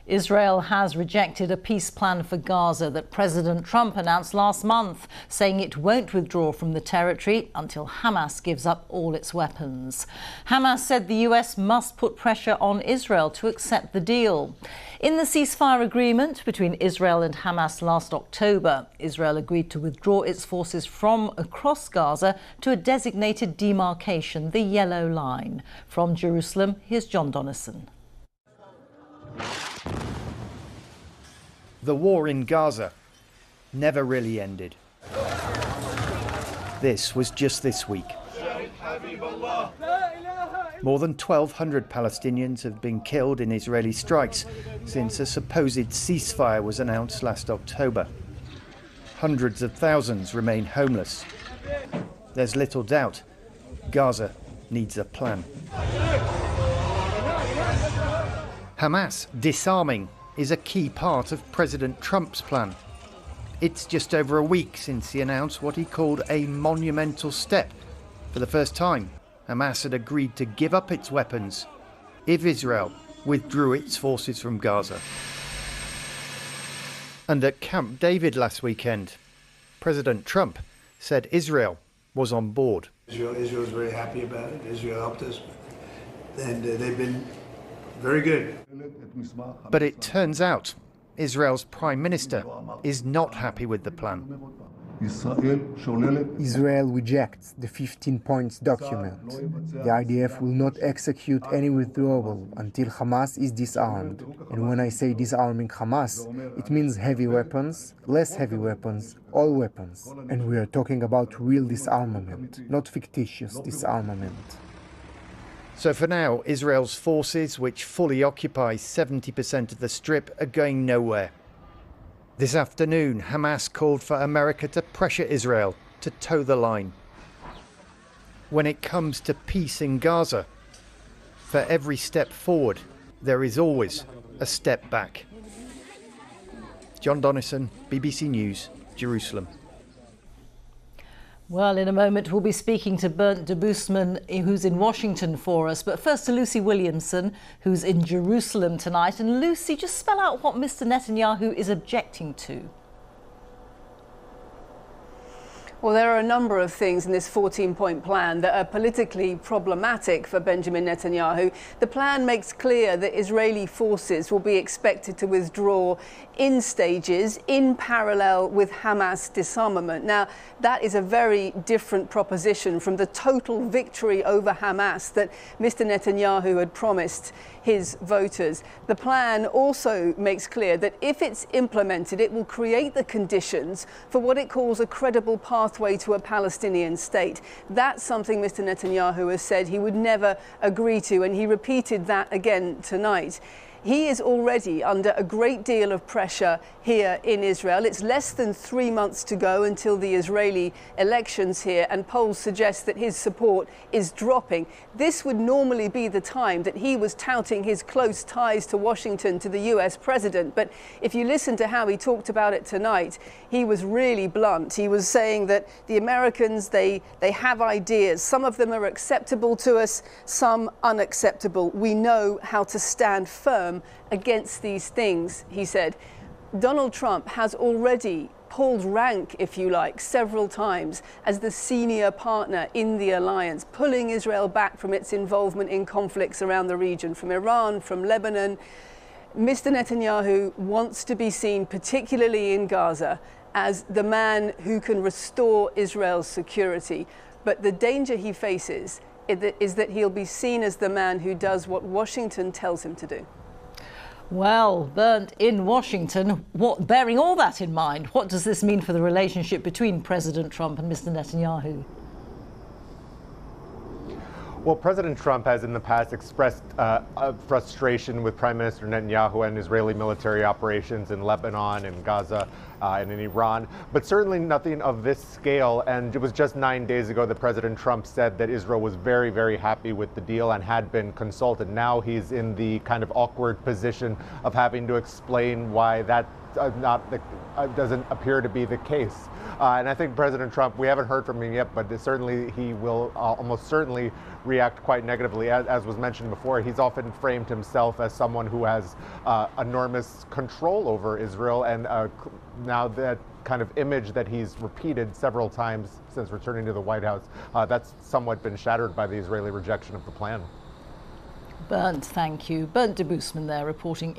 Israel has rejected a peace plan for Gaza that President Trump announced last month, saying it won't withdraw from the territory until Hamas gives up all its weapons. Hamas said the US must put pressure on Israel to accept the deal. In the ceasefire agreement between Israel and Hamas last October, Israel agreed to withdraw its forces from across Gaza to a designated demarcation, the Yellow Line. From Jerusalem, here's John Donnison. The war in Gaza never really ended. This was just this week. More than 1,200 Palestinians have been killed in Israeli strikes since a supposed ceasefire was announced last October. Hundreds of thousands remain homeless. There's little doubt Gaza needs a plan. Hamas disarming is a key part of President Trump's plan. It's just over a week since he announced what he called a monumental step. For the first time, Hamas had agreed to give up its weapons if Israel withdrew its forces from Gaza. And at Camp David last weekend, President Trump said Israel was on board. Israel is very happy about it. Israel helped us, and they've been very good. But it turns out Israel's Prime Minister is not happy with the plan. Israel rejects the 15 points document. The IDF will not execute any withdrawal until Hamas is disarmed. And when I say disarming Hamas, it means heavy weapons, less heavy weapons, all weapons. And we are talking about real disarmament, not fictitious disarmament. So for now, Israel's forces, which fully occupy 70% of the Strip, are going nowhere. This afternoon, Hamas called for America to pressure Israel to toe the line. When it comes to peace in Gaza, for every step forward, there is always a step back. John Donnison, BBC News, Jerusalem. Well, in a moment, we'll be speaking to Bernd de Boosman, who's in Washington for us. But first to Lucy Williamson, who's in Jerusalem tonight. And Lucy, just spell out what Mr. Netanyahu is objecting to. Well, there are a number of things in this 14-point plan that are politically problematic for Benjamin Netanyahu. The plan makes clear that Israeli forces will be expected to withdraw in stages, in parallel with Hamas disarmament. Now, that is a very different proposition from the total victory over Hamas that Mr. Netanyahu had promised his voters. The plan also makes clear that if it's implemented, it will create the conditions for what it calls a credible pathway to a Palestinian state. That's something Mr. Netanyahu has said he would never agree to, and he repeated that again tonight. He is already under a great deal of pressure here in Israel. It's less than 3 months to go until the Israeli elections here, and polls suggest that his support is dropping. This would normally be the time that he was touting his close ties to Washington, to the US president. But if you listen to how he talked about it tonight, he was really blunt. He was saying that the Americans, they have ideas. Some of them are acceptable to us, some unacceptable. We know how to stand firm against these things, he said. Donald Trump has already pulled rank, if you like, several times as the senior partner in the alliance, pulling Israel back from its involvement in conflicts around the region, from Iran, from Lebanon. Mr. Netanyahu wants to be seen, particularly in Gaza, as the man who can restore Israel's security. But the danger he faces is that he'll be seen as the man who does what Washington tells him to do. Well, Bernd, in Washington, bearing all that in mind, what does this mean for the relationship between President Trump and Mr. Netanyahu? Well, President Trump has in the past expressed a frustration with Prime Minister Netanyahu and Israeli military operations in Lebanon and Gaza and in Iran, but certainly nothing of this scale. And it was just 9 days ago that President Trump said that Israel was very, very happy with the deal and had been consulted. Now he's in the kind of awkward position of having to explain why that doesn't appear to be the case. And I think President Trump, we haven't heard from him yet, but certainly he will almost certainly react quite negatively. As was mentioned before, he's often framed himself as someone who has enormous control over Israel, and now that kind of image that he's repeated several times since returning to the White House, that's somewhat been shattered by the Israeli rejection of the plan. Bernd, thank you. Bernd de Boesman there reporting